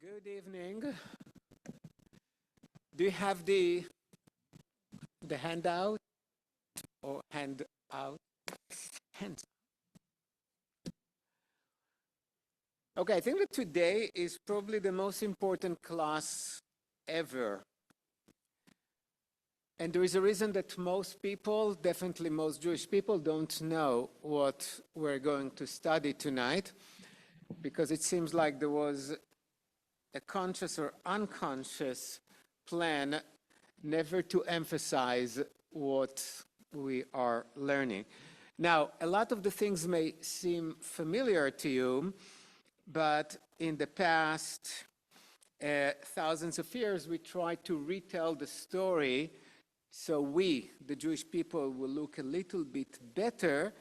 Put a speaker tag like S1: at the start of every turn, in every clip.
S1: Good evening. Do you have the handout or hand out? Hands. Okay, I think that today is probably the most important class ever. And there is a reason that most people, definitely most Jewish people, don't know what we're going to study tonight, because it seems like there was a conscious or unconscious plan never to emphasize what we are learning. Now, a lot of the things may seem familiar to you, but in the past thousands of years, we tried to retell the story so we, the Jewish people, will look a little bit better.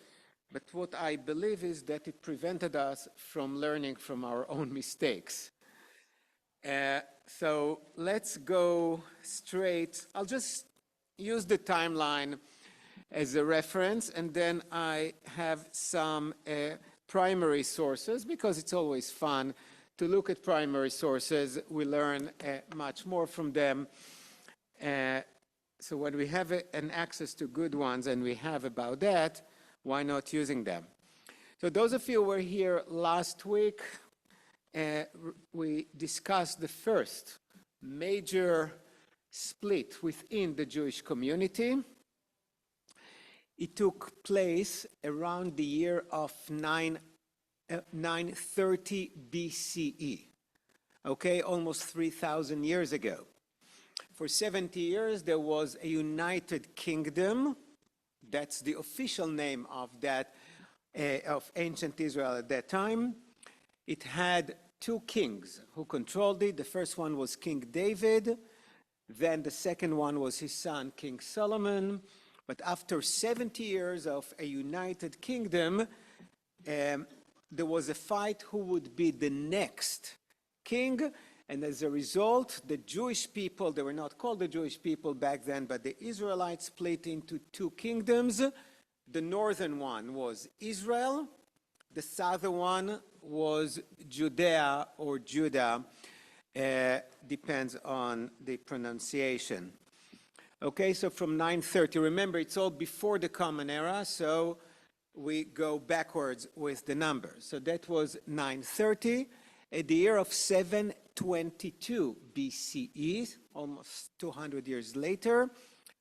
S1: But what I believe is that it prevented us from learning from our own mistakes. So let's go straight. I'll just use the timeline as a reference, and then I have some primary sources, because it's always fun to look at primary sources. We learn much more from them. So when we have an access to good ones, and we have about that, why not using them? So those of you who were here last week, we discussed the first major split within the Jewish community. It took place around the year of 930 BCE, okay, almost 3,000 years ago. For 70 years, there was a united kingdom. That's the official name of that, of ancient Israel at that time. It had two kings who controlled it. The first one was King David. Then the second one was his son, King Solomon. But after 70 years of a united kingdom, there was a fight who would be the next king. And as a result, the Jewish people, they were not called the Jewish people back then, but the Israelites split into two kingdoms. The northern one was Israel. The southern one was Judea or Judah, depends on the pronunciation. Okay, so from 930, remember it's all before the Common Era, so we go backwards with the numbers. So that was 930. At the year of 722 BCE, almost 200 years later,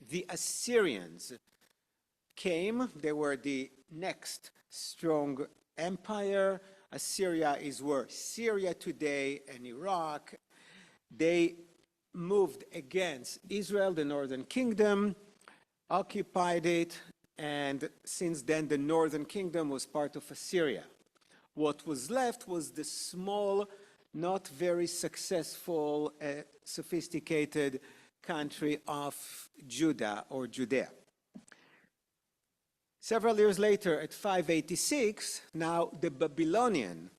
S1: the Assyrians came. They were the next strong empire. Assyria is where Syria today and Iraq. They moved against Israel, the northern kingdom, occupied it, and since then the northern kingdom was part of Assyria. What was left was the small, not very successful, sophisticated country of Judah or Judea. Several years later, at 586, now the Babylonian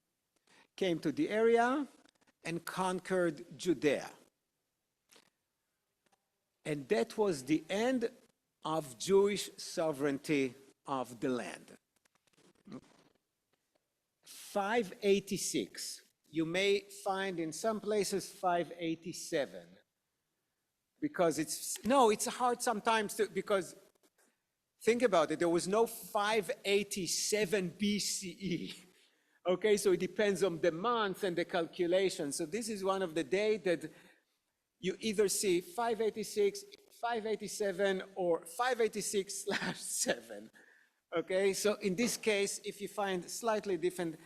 S1: came to the area and conquered Judea. And that was the end of Jewish sovereignty of the land. 586. You may find in some places 587. Because it's hard sometimes to, because think about it, there was no 587 BCE. Okay, so it depends on the month and the calculation. So this is one of the dates that you either see 586, 587, or 586/7. Okay, so in this case, if you find slightly different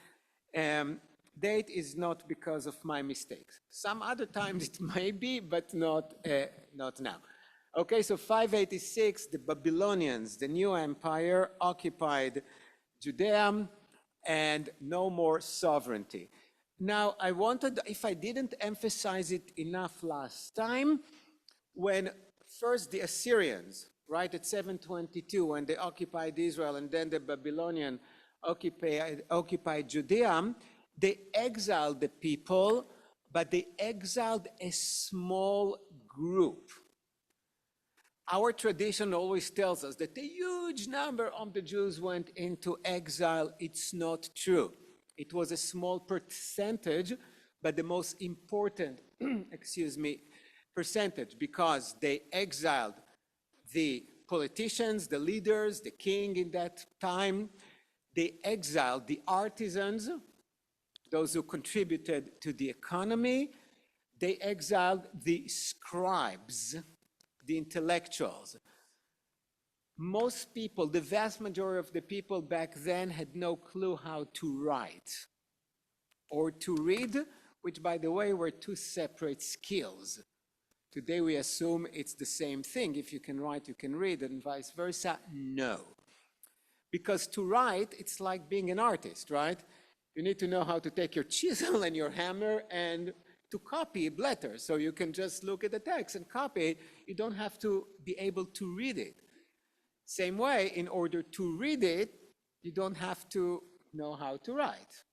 S1: date, is not because of my mistakes. Some other times it may be, but not now. Okay, so 586, the Babylonians, the new empire, occupied Judea, and no more sovereignty. Now, I wanted, if I didn't emphasize it enough last time, when first the Assyrians, right, at 722, when they occupied Israel, and then the Babylonian occupied Judea, they exiled the people, but they exiled a small group. Our tradition always tells us that a huge number of the Jews went into exile. It's not true. It was a small percentage but the most important, excuse me, percentage, because they exiled the politicians, the leaders, the king in that time. They exiled the artisans, those who contributed to the economy. They exiled the scribes, the intellectuals. Most people, the vast majority of the people back then had no clue how to write or to read, which, by the way, were two separate skills. Today we assume it's the same thing. If you can write, you can read, and vice versa. No. Because to write, it's like being an artist, right? You need to know how to take your chisel and your hammer and to copy letters. So you can just look at the text and copy it. You don't have to be able to read it. Same way, in order to read it, you don't have to know how to write.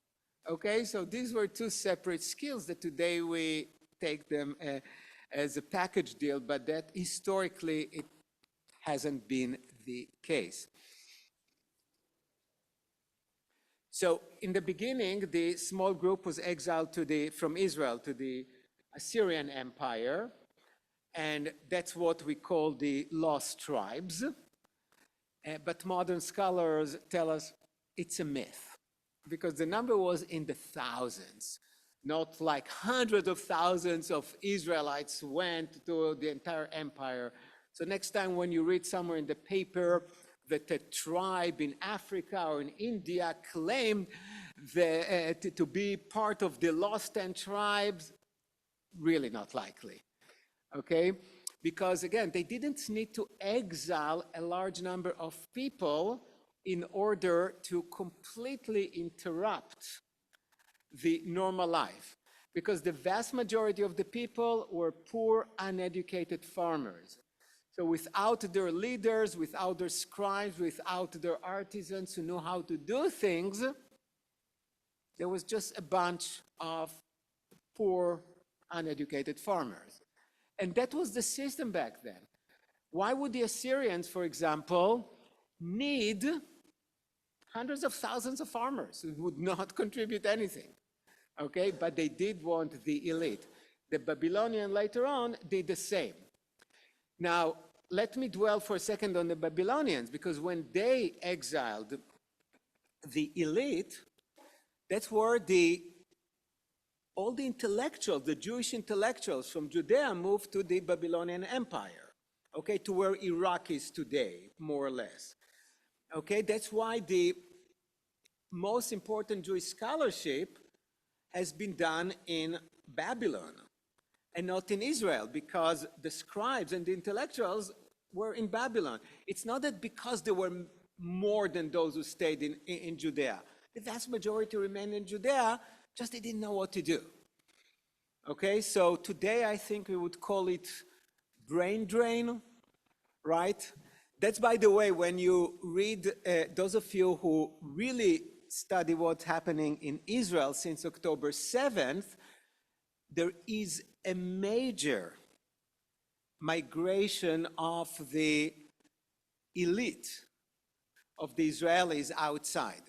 S1: Okay, so these were two separate skills that today we take them as a package deal, but that historically it hasn't been the case. So in the beginning, the small group was exiled from Israel to the Assyrian Empire, and that's what we call the lost tribes. But modern scholars tell us it's a myth, because the number was in the thousands, not like hundreds of thousands of Israelites went to the entire empire. So next time when you read somewhere in the paper that a tribe in Africa or in India claimed to be part of the lost 10 tribes, really not likely, okay? Because again, they didn't need to exile a large number of people in order to completely interrupt the normal life, because the vast majority of the people were poor, uneducated farmers. So without their leaders, without their scribes, without their artisans who knew how to do things, there was just a bunch of poor, uneducated farmers. And that was the system back then. Why would the Assyrians, for example, need hundreds of thousands of farmers who would not contribute anything? Okay, but they did want the elite. The Babylonians later on did the same. Now, let me dwell for a second on the Babylonians, because when they exiled the elite, that's where all the intellectuals, the Jewish intellectuals from Judea moved to the Babylonian Empire, okay, to where Iraq is today, more or less. Okay, that's why the most important Jewish scholarship has been done in Babylon and not in Israel, because the scribes and the intellectuals were in Babylon. It's not that because there were more than those who stayed in Judea. The vast majority remained in Judea, just they didn't know what to do. Okay, so today I think we would call it brain drain, right? That's, by the way, when you read, those of you who really study what's happening in Israel since October 7th, there is a major migration of the elite of the Israelis outside.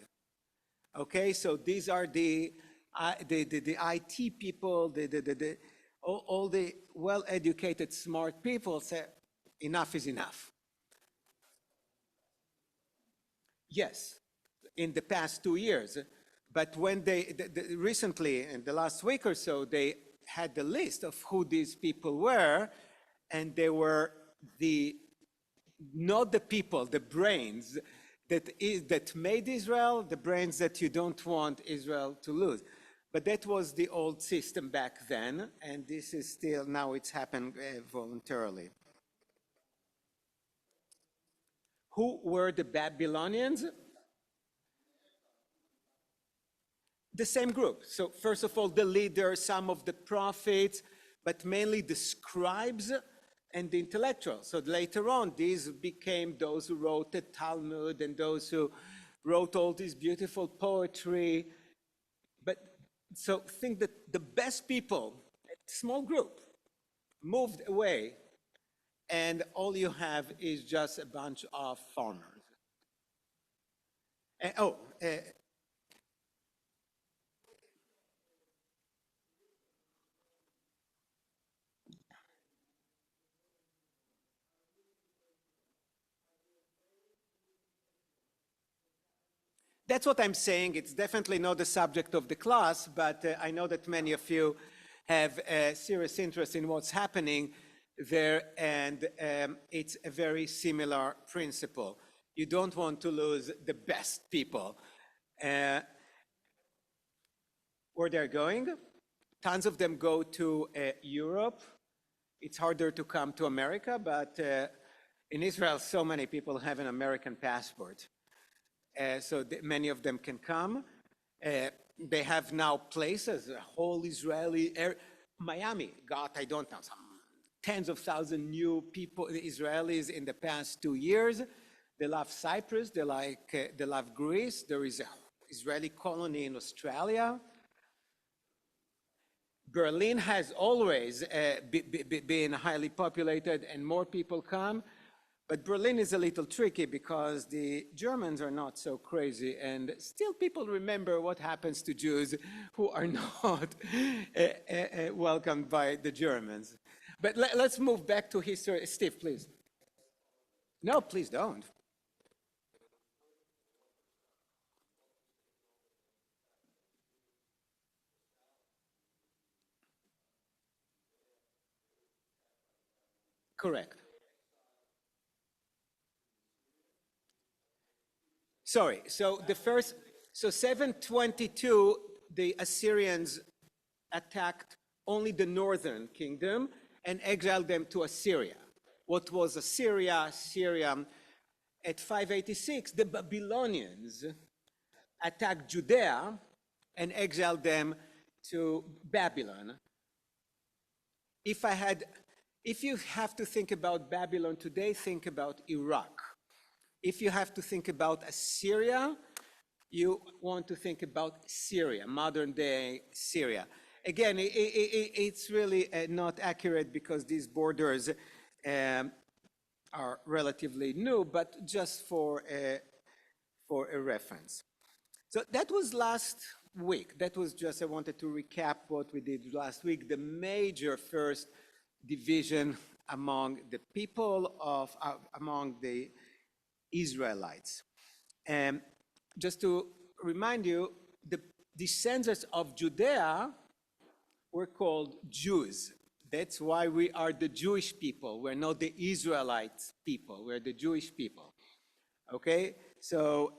S1: Okay, so these are the IT people, all the well-educated, smart people say, enough is enough. Yes, in the past 2 years. But when recently, in the last week or so, they had the list of who these people were, and they were not the people, the brains that made Israel, the brains that you don't want Israel to lose. But that was the old system back then, and this is still, now it's happened voluntarily. Who were the Babylonians? The same group. So first of all, the leaders, some of the prophets, but mainly the scribes and the intellectuals. So later on, these became those who wrote the Talmud and those who wrote all this beautiful poetry. But so think that the best people, a small group, moved away, and all you have is just a bunch of farmers. And, That's what I'm saying. It's definitely not the subject of the class, but I know that many of you have a serious interest in what's happening there, and it's a very similar principle. You don't want to lose the best people. Where they're going, tons of them go to Europe. It's harder to come to America, but in Israel, so many people have an American passport. So many of them can come. They have now places, a whole Israeli area. Miami got, I don't know, some tens of thousands new people, Israelis in the past 2 years. They love Cyprus, they love Greece. There is an Israeli colony in Australia. Berlin has always been highly populated and more people come. But Berlin is a little tricky because the Germans are not so crazy, and still people remember what happens to Jews who are not welcomed by the Germans. But let's move back to history. Steve, please. No, please don't. Correct. Sorry, so 722, the Assyrians attacked only the northern kingdom and exiled them to Assyria. What was Assyria? Syria. At 586, the Babylonians attacked Judea and exiled them to Babylon. If you have to think about Babylon today, think about Iraq. If you have to think about Assyria, you want to think about Syria, modern day Syria. Again, it's really not accurate because these borders are relatively new, but just for a reference. So that was last week. That was just, I wanted to recap what we did last week, the major first division among the people among the Israelites. And just to remind you, the descendants of Judea were called Jews. That's why we are the Jewish people. We're not the Israelite people. We're the Jewish people. Okay? So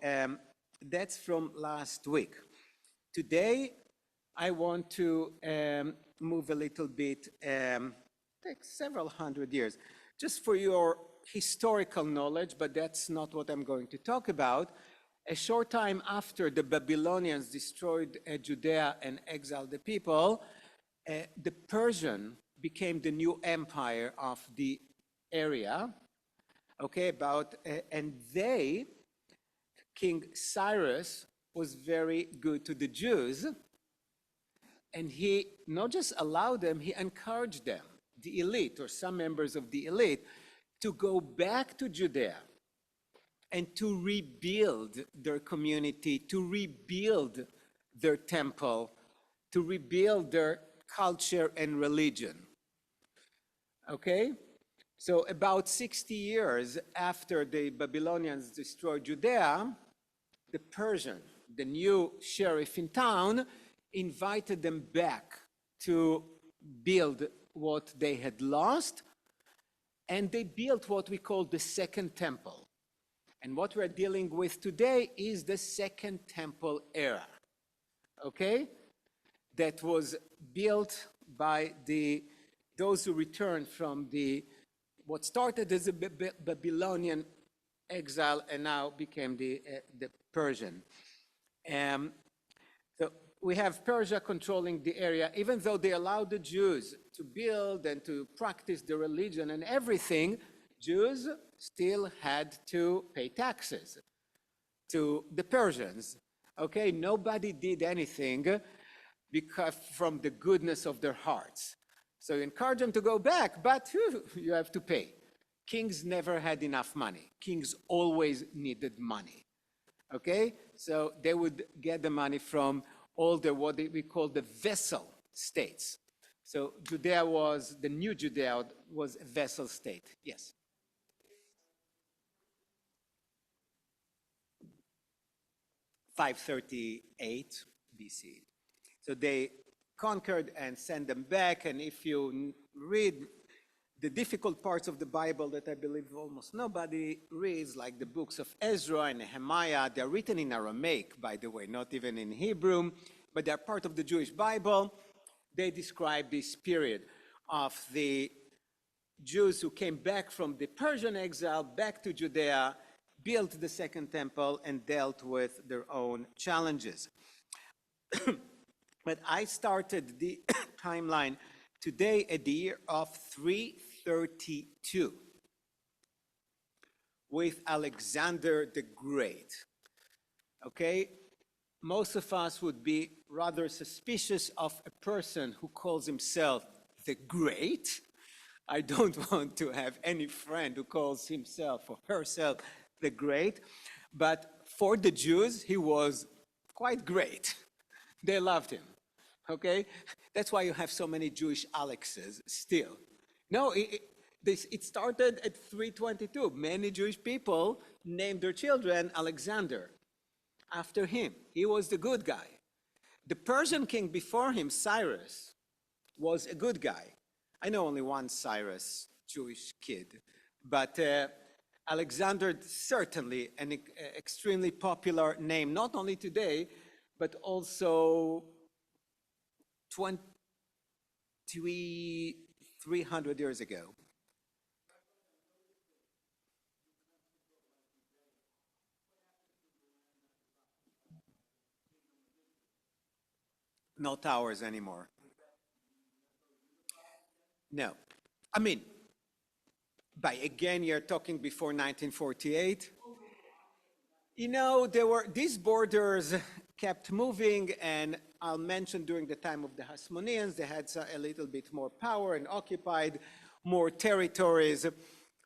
S1: that's from last week. Today, I want to move a little bit, take several hundred years, just for your historical knowledge, but that's not what I'm going to talk about. A short time after the Babylonians destroyed Judea and exiled the people, the Persian became the new empire of the area. Okay, and King Cyrus was very good to the Jews, and he not just allowed them, he encouraged them, the elite or some members of the elite, to go back to Judea and to rebuild their community, to rebuild their temple, to rebuild their culture and religion. Okay? So about 60 years after the Babylonians destroyed Judea, the Persian, the new sheriff in town, invited them back to build what they had lost, and they built what we call the Second Temple. And what we're dealing with today is the Second Temple era, okay? That was built by those who returned from what started as a Babylonian exile and now became the Persian. So we have Persia controlling the area, even though they allowed the Jews to build and to practice their religion and everything, Jews still had to pay taxes to the Persians. Okay, nobody did anything because from the goodness of their hearts. So you encourage them to go back, but you have to pay. Kings never had enough money. Kings always needed money. Okay, so they would get the money from all what we call the vassal states. So the new Judea was a vassal state. Yes. 538 BC. So they conquered and sent them back, and if you read the difficult parts of the Bible that I believe almost nobody reads, like the books of Ezra and Nehemiah, they're written in Aramaic, by the way, not even in Hebrew, but they're part of the Jewish Bible. They describe this period of the Jews who came back from the Persian exile back to Judea, built the second temple, and dealt with their own challenges. But I started the timeline today at the year of 332 with Alexander the Great. Okay? Most of us would be rather suspicious of a person who calls himself the Great. I don't want to have any friend who calls himself or herself the Great. But for the Jews, he was quite great. They loved him. Okay? That's why you have so many Jewish Alexes still. No, it started at 322. Many Jewish people named their children Alexander after him. He was the good guy. The Persian king before him, Cyrus, was a good guy. I know only one Cyrus, Jewish kid, but Alexander, certainly an extremely popular name, not only today, but also 300 years ago. No towers anymore. No. I mean, by again, you're talking before 1948. You know, these borders kept moving, and I'll mention during the time of the Hasmoneans, they had a little bit more power and occupied more territories,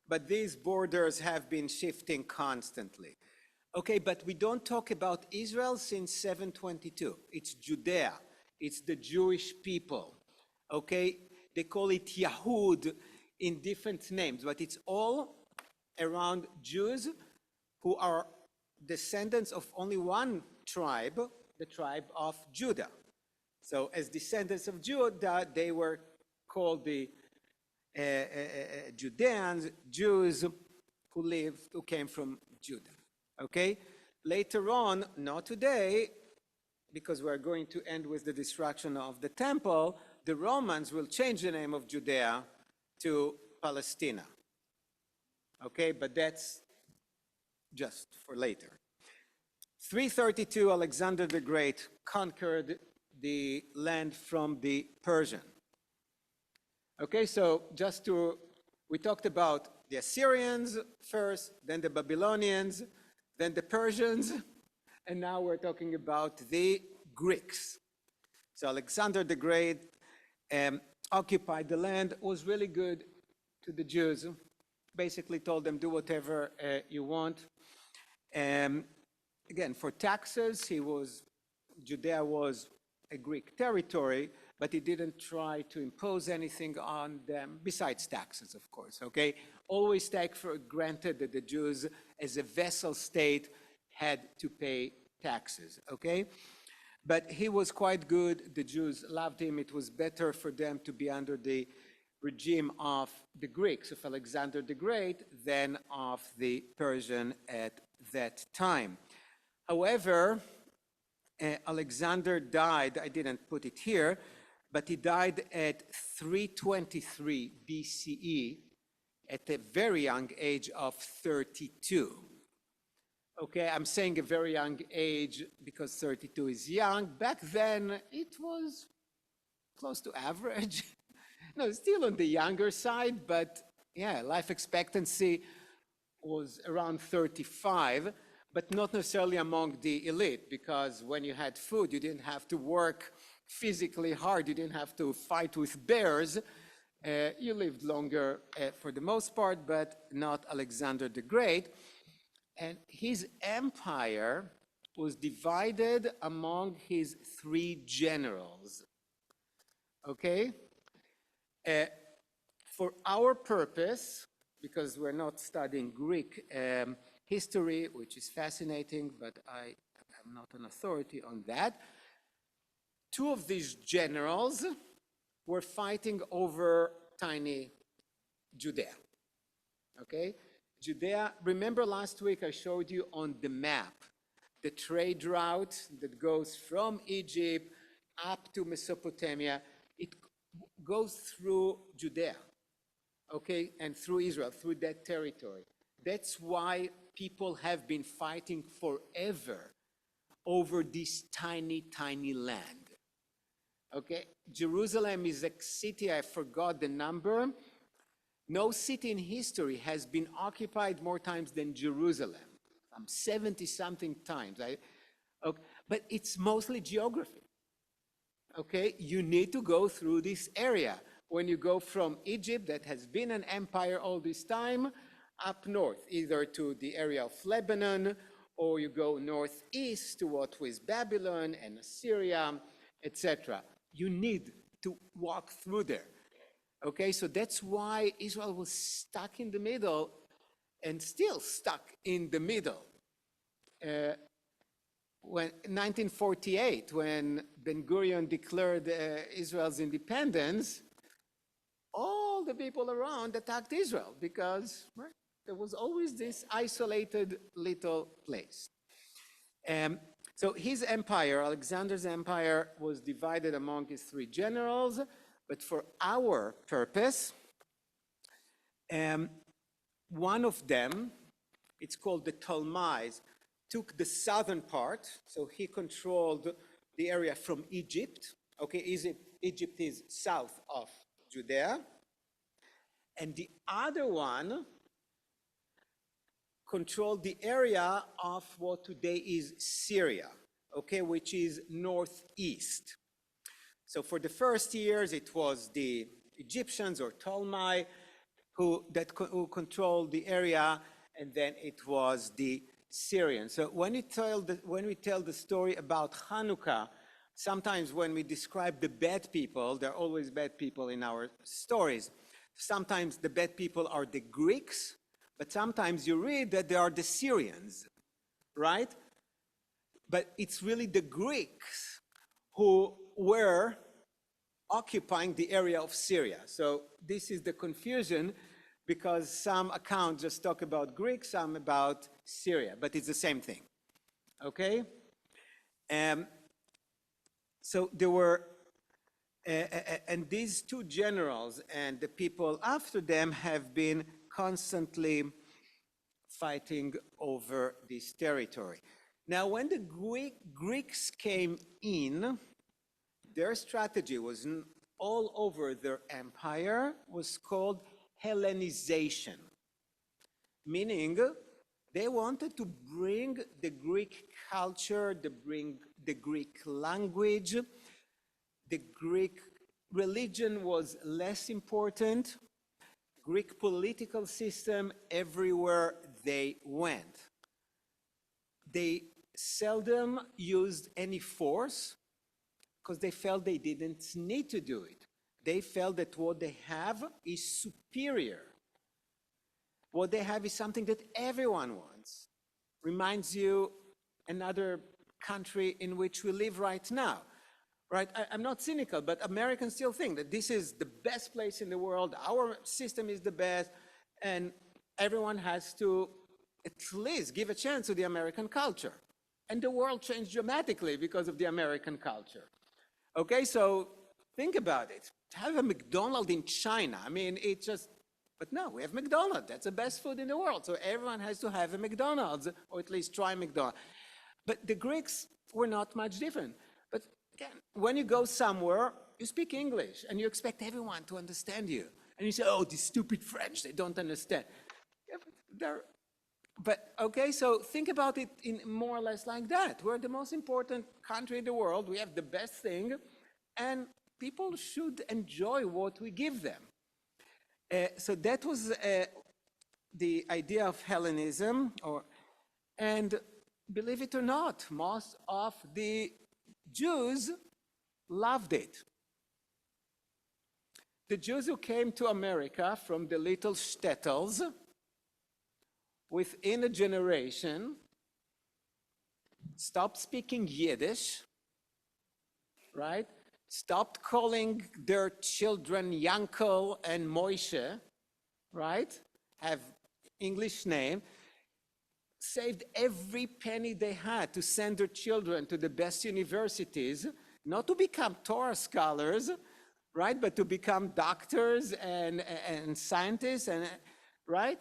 S1: but these borders have been shifting constantly. Okay, but we don't talk about Israel since 722. It's Judea. It's the Jewish people. Okay, they call it Yahud in different names, but it's all around Jews who are descendants of only one tribe, the tribe of Judah. So as descendants of Judah, they were called the Judeans, Jews who came from Judah. Okay? Later on, not today, because we're going to end with the destruction of the temple, the Romans will change the name of Judea to Palestina. Okay, but that's just for later. 332, Alexander the Great conquered the land from the Persian. Okay, so we talked about the Assyrians first, then the Babylonians, then the Persians, and now we're talking about the Greeks. So Alexander the Great occupied the land, was really good to the Jews, basically told them, do whatever you want. Again, for taxes, Judea was a Greek territory, but he didn't try to impose anything on them, besides taxes, of course, okay? Always take for granted that the Jews, as a vassal state, had to pay taxes, okay? But he was quite good. The Jews loved him. It was better for them to be under the regime of the Greeks, of Alexander the Great, than of the Persian at that time. However, Alexander died, I didn't put it here, but he died at 323 BCE at a very young age of 32. Okay, I'm saying a very young age because 32 is young. Back then, it was close to average. No, still on the younger side, but yeah, life expectancy was around 35, but not necessarily among the elite, because when you had food, you didn't have to work physically hard. You didn't have to fight with bears. You lived longer for the most part, but not Alexander the Great. And his empire was divided among his 3 generals. Okay? For our purpose, because we're not studying Greek history, which is fascinating, but I I'm not an authority on that. Two of these generals were fighting over tiny Judea. Okay? Judea, remember last week I showed you on the map the trade route that goes from Egypt up to Mesopotamia. It goes through Judea, okay, and through Israel, through that territory. That's why people have been fighting forever over this tiny, tiny land. Okay, Jerusalem is a city, I forgot the number. No city in history has been occupied more times than Jerusalem. 70-something times. Okay, but it's mostly geography. Okay, you need to go through this area. When you go from Egypt, that has been an empire all this time, up north, either to the area of Lebanon, or you go northeast to what was Babylon and Assyria, etc. You need to walk through there. Okay, so that's why Israel was stuck in the middle and still stuck in the middle. When 1948, when Ben-Gurion declared Israel's independence, all the people around attacked Israel because there was always this isolated little place. So his empire, Alexander's empire, was divided among his three generals, but for our purpose, one of them, it's called the Ptolemies, took the southern part, so he controlled the area from Egypt. Okay, Egypt is south of Judea. And the other one controlled the area of what today is Syria, okay, which is northeast. So for the first years, it was the Egyptians or Ptolemy who controlled the area, and then it was the Syrians. So when we tell the story about Hanukkah, sometimes when we describe the bad people, there are always bad people in our stories. Sometimes the bad people are the Greeks, but sometimes you read that they are the Syrians, right? But it's really the Greeks who were occupying the area of Syria. So this is the confusion, because some accounts just talk about Greeks, some about Syria, but it's the same thing, okay? So there were, and these two generals and the people after them have been constantly fighting over this territory. Now, when the Greeks came in, their strategy was all over their empire was called Hellenization, meaning they wanted to bring the Greek culture, the Greek language. The Greek religion was less important. Greek political system, everywhere they went. They seldom used any force because they felt they didn't need to do it. They felt that what they have is superior. What they have is something that everyone wants. Reminds you another country in which we live right now. Right? I'm not cynical, but Americans still think that this is the best place in the world, our system is the best, and everyone has to at least give a chance to the American culture. And the world changed dramatically because of the American culture. Okay, so think about it. Have a McDonald's in China. I mean, it's just, but no, we have McDonald's. That's the best food in the world. So everyone has to have a McDonald's, or at least try McDonald's. But the Greeks were not much different. But again, when you go somewhere, you speak English, and you expect everyone to understand you. And you say, oh, these stupid French, they don't understand. Yeah, but okay, so think about it in more or less like that. We're the most important country in the world. We have the best thing, and people should enjoy what we give them. So that was the idea of Hellenism, and believe it or not, most of the Jews loved it. The Jews who came to America from the little shtetls, within a generation, stopped speaking Yiddish, right? Stopped calling their children Yankel and Moishe, right? Have English name. Saved every penny they had to send their children to the best universities, not to become Torah scholars, right? But to become doctors and scientists, and right?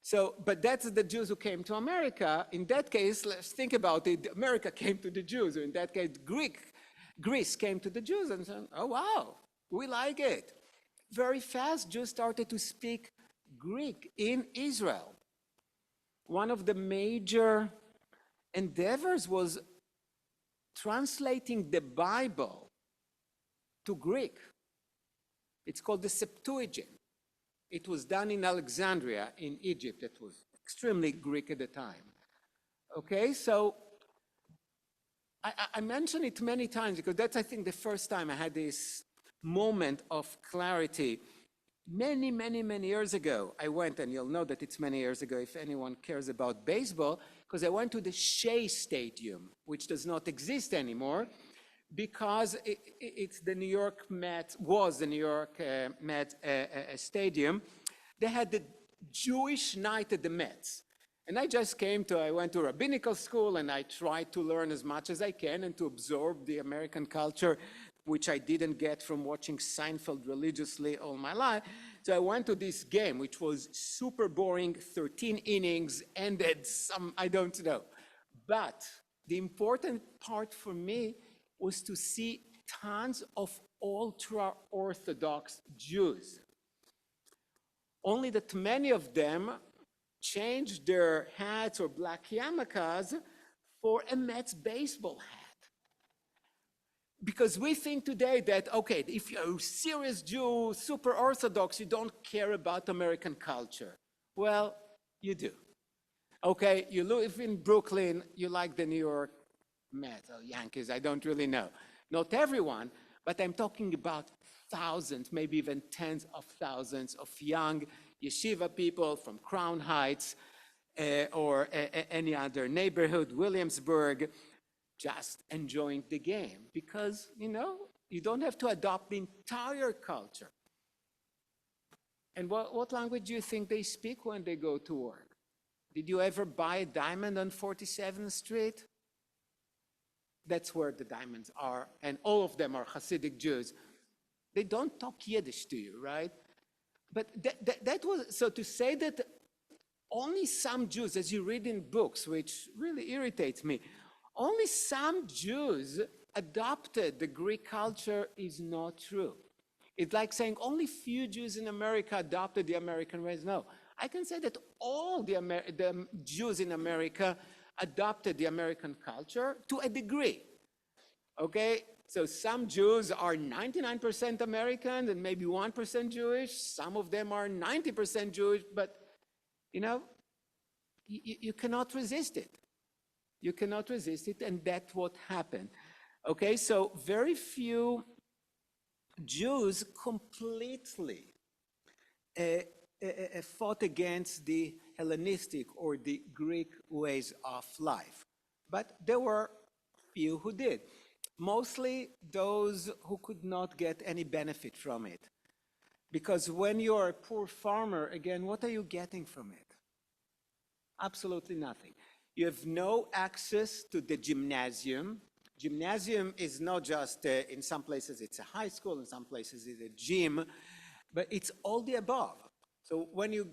S1: So, but that's the Jews who came to America. In that case, let's think about it. America came to the Jews. Or in that case, Greece came to the Jews and said, oh, wow, we like it. Very fast, Jews started to speak Greek in Israel. One of the major endeavors was translating the Bible to Greek. It's called the Septuagint. It was done in Alexandria in Egypt. It was extremely Greek at the time. Okay, so I mention it many times because that's, I think, the first time I had this moment of clarity. Many, many, many years ago, I went, and you'll know that it's many years ago if anyone cares about baseball, because I went to the Shea Stadium, which does not exist anymore, because it's the New York Mets, was the New York Mets stadium. They had the Jewish night at the Mets. And I went to rabbinical school, and I tried to learn as much as I can and to absorb the American culture, which I didn't get from watching Seinfeld religiously all my life. So I went to this game, which was super boring, 13 innings, ended some, I don't know. But the important part for me was to see tons of ultra-Orthodox Jews. Only that many of them changed their hats or black yarmulkes for a Mets baseball hat. Because we think today that, okay, if you're a serious Jew, super Orthodox, you don't care about American culture. Well, you do. Okay, you live in Brooklyn, you like the New York Mets or Yankees, I don't really know. Not everyone, but I'm talking about thousands, maybe even tens of thousands of young yeshiva people from Crown Heights or any other neighborhood, Williamsburg, just enjoying the game because, you don't have to adopt the entire culture. And what language do you think they speak when they go to work? Did you ever buy a diamond on 47th Street? That's where the diamonds are, and all of them are Hasidic Jews. They don't talk Yiddish to you, right? But that was, so to say that only some Jews, as you read in books, which really irritates me, only some Jews adopted the Greek culture is not true. It's like saying only few Jews in America adopted the American ways. No, I can say that all the Jews in America adopted the American culture to a degree. Okay, so some Jews are 99% American and maybe 1% Jewish. Some of them are 90% Jewish, but you cannot resist it. You cannot resist it, and that's what happened. Okay, so very few Jews completely fought against the Hellenistic or the Greek ways of life. But there were few who did. Mostly those who could not get any benefit from it. Because when you're a poor farmer, again, what are you getting from it? Absolutely nothing. You have no access to the gymnasium. Gymnasium is not just, in some places it's a high school, in some places it's a gym, but it's all the above. So when you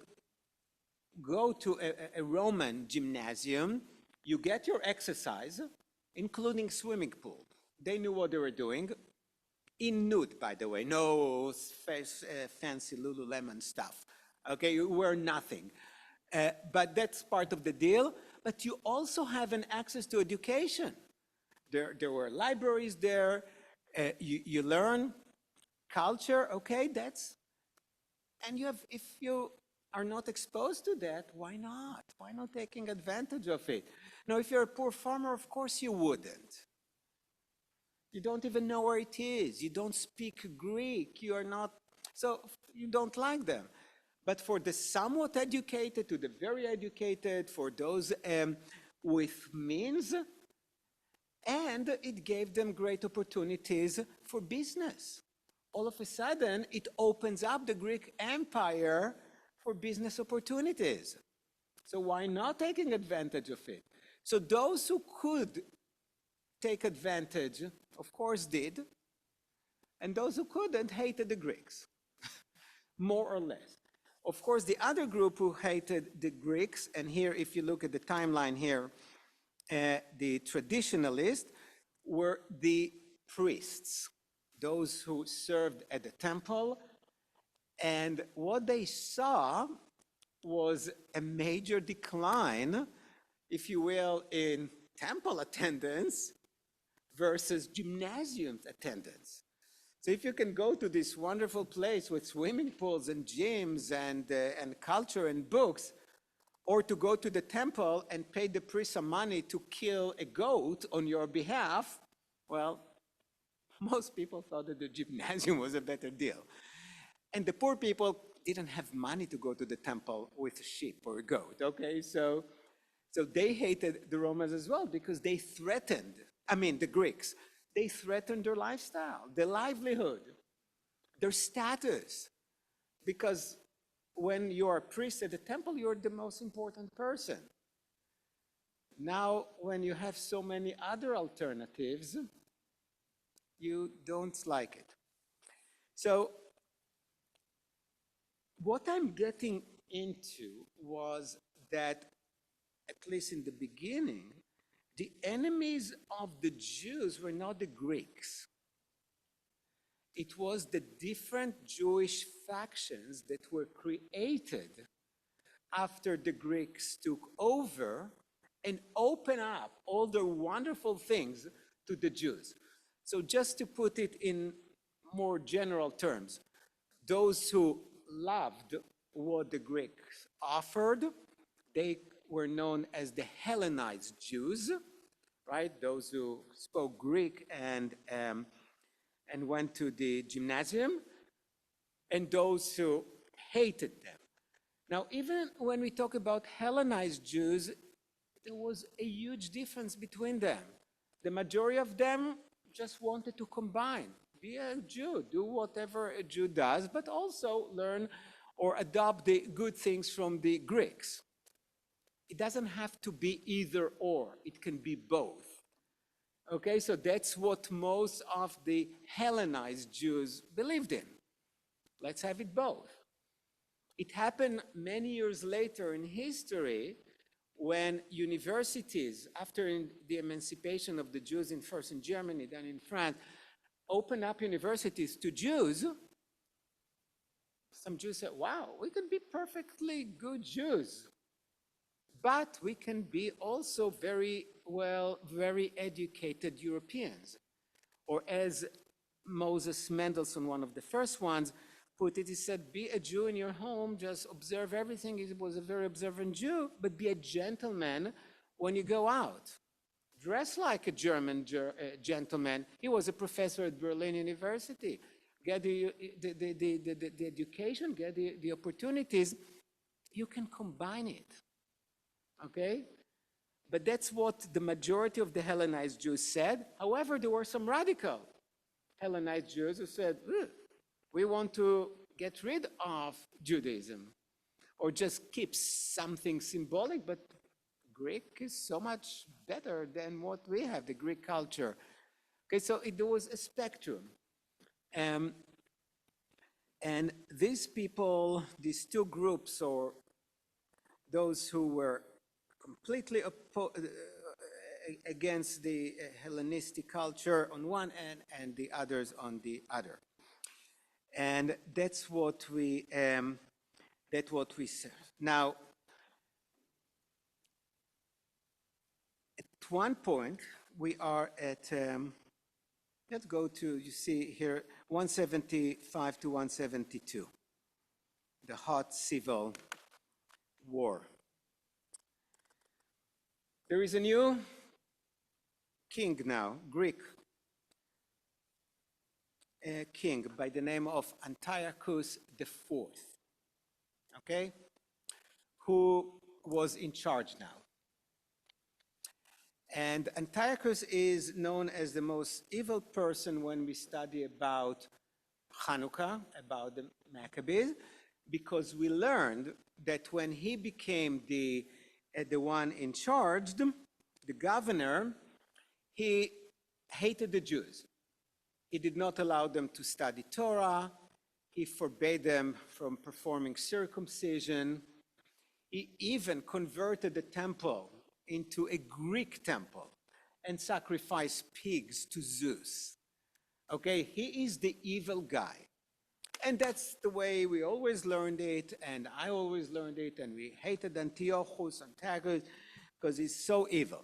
S1: go to a Roman gymnasium, you get your exercise, including swimming pool. They knew what they were doing. In nude, by the way, no fancy Lululemon stuff. Okay, you wear nothing. But that's part of the deal. But you also have an access to education. There were libraries there. You learn culture. Okay, and if you are not exposed to that, why not? Why not taking advantage of it? Now, if you're a poor farmer, of course you wouldn't. You don't even know where it is. You don't speak Greek. You are not, so you don't like them. But for the somewhat educated to the very educated, for those with means, and it gave them great opportunities for business. All of a sudden, it opens up the Greek Empire for business opportunities. So why not taking advantage of it? So those who could take advantage, of course, did, and those who couldn't hated the Greeks, more or less. Of course, the other group who hated the Greeks, and here, if you look at the timeline here, the traditionalists were the priests, those who served at the temple, and what they saw was a major decline, if you will, in temple attendance versus gymnasium attendance. So if you can go to this wonderful place with swimming pools and gyms and culture and books, or to go to the temple and pay the priest some money to kill a goat on your behalf, well, most people thought that the gymnasium was a better deal. And the poor people didn't have money to go to the temple with a sheep or a goat, okay? So they hated the Romans as well because they threatened, the Greeks, they threatened their lifestyle, their livelihood, their status. Because when you are a priest at the temple, you're the most important person. Now, when you have so many other alternatives, you don't like it. So what I'm getting into was that, at least in the beginning, the enemies of the Jews were not the Greeks. It was the different Jewish factions that were created after the Greeks took over and opened up all the wonderful things to the Jews. So just to put it in more general terms, those who loved what the Greeks offered, they were known as the Hellenized Jews, right? Those who spoke Greek and went to the gymnasium, and those who hated them. Now, even when we talk about Hellenized Jews, there was a huge difference between them. The majority of them just wanted to combine, be a Jew, do whatever a Jew does, but also learn or adopt the good things from the Greeks. It doesn't have to be either or, it can be both. Okay, so that's what most of the Hellenized Jews believed in. Let's have it both. It happened many years later in history when universities, after the emancipation of the Jews first in Germany, then in France, opened up universities to Jews. Some Jews said, wow, we can be perfectly good Jews, but we can be also very educated Europeans. Or as Moses Mendelssohn, one of the first ones, put it, he said, be a Jew in your home, just observe everything. He was a very observant Jew, but be a gentleman when you go out. Dress like a German gentleman. He was a professor at Berlin University. Get the education, get the opportunities. You can combine it, okay? But that's what the majority of the Hellenized Jews said. However, there were some radical Hellenized Jews who said, we want to get rid of Judaism or just keep something symbolic, but Greek is so much better than what we have, the Greek culture. Okay, so there was a spectrum. And these people, these two groups, or those who were completely against the Hellenistic culture on one end and the others on the other. And that's what we said. Now, at one point, we are at, let's go to, you see here, 175 to 172, the hot civil war. There is a new king now, Greek king by the name of Antiochus IV, okay, who was in charge now. And Antiochus is known as the most evil person when we study about Hanukkah, about the Maccabees, because we learned that when he became the one in charge, the governor, he hated the Jews. He did not allow them to study Torah. He forbade them from performing circumcision. He even converted the temple into a Greek temple and sacrificed pigs to Zeus. Okay, he is the evil guy. And that's the way we always learned it, and I always learned it, and we hated Antiochus, because he's so evil.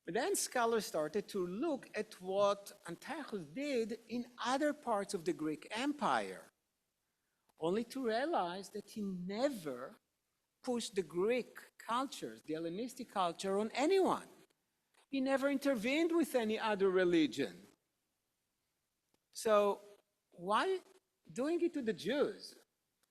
S1: But then scholars started to look at what Antiochus did in other parts of the Greek Empire, only to realize that he never pushed the Greek cultures, the Hellenistic culture, on anyone. He never intervened with any other religion. So why doing it to the Jews?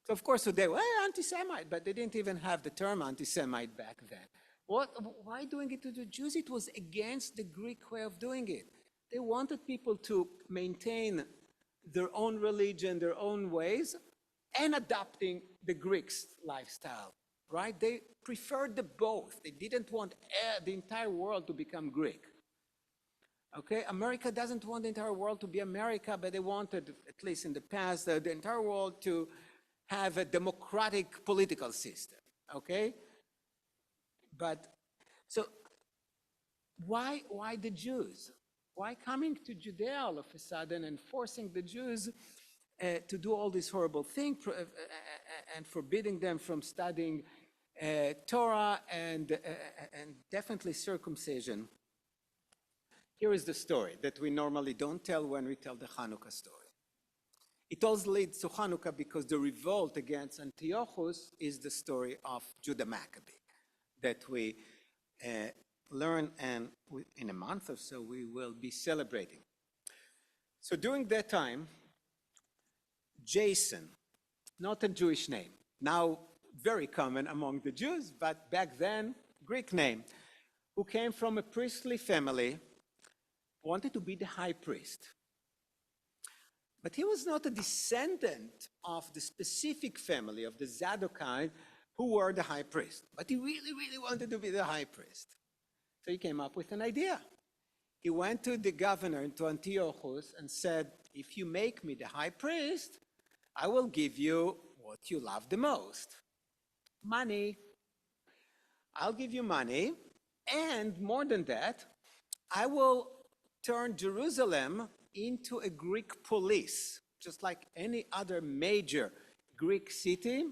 S1: So of course, today, well, anti-Semite, but they didn't even have the term anti-Semite back then. Why doing it to the Jews? It was against the Greek way of doing it. They wanted people to maintain their own religion, their own ways, and adopting the Greeks' lifestyle, right? They preferred the both. They didn't want the entire world to become Greek. Okay, America doesn't want the entire world to be America, but they wanted, at least in the past, the entire world to have a democratic political system, okay? But, so, why the Jews? Why coming to Judea all of a sudden and forcing the Jews to do all these horrible things and forbidding them from studying Torah and definitely circumcision? Here is the story that we normally don't tell when we tell the Hanukkah story. It also leads to Hanukkah because the revolt against Antiochus is the story of Judah Maccabee that we learn, and in a month or so we will be celebrating. So during that time, Jason, not a Jewish name, now very common among the Jews, but back then, Greek name, who came from a priestly family, wanted to be the high priest. But he was not a descendant of the specific family of the Zadokite who were the high priest. But he really, really wanted to be the high priest. So he came up with an idea. He went to the governor, to Antiochus, and said, if you make me the high priest, I will give you what you love the most. Money. I'll give you money, and more than that, I will turn Jerusalem into a Greek police, just like any other major Greek city.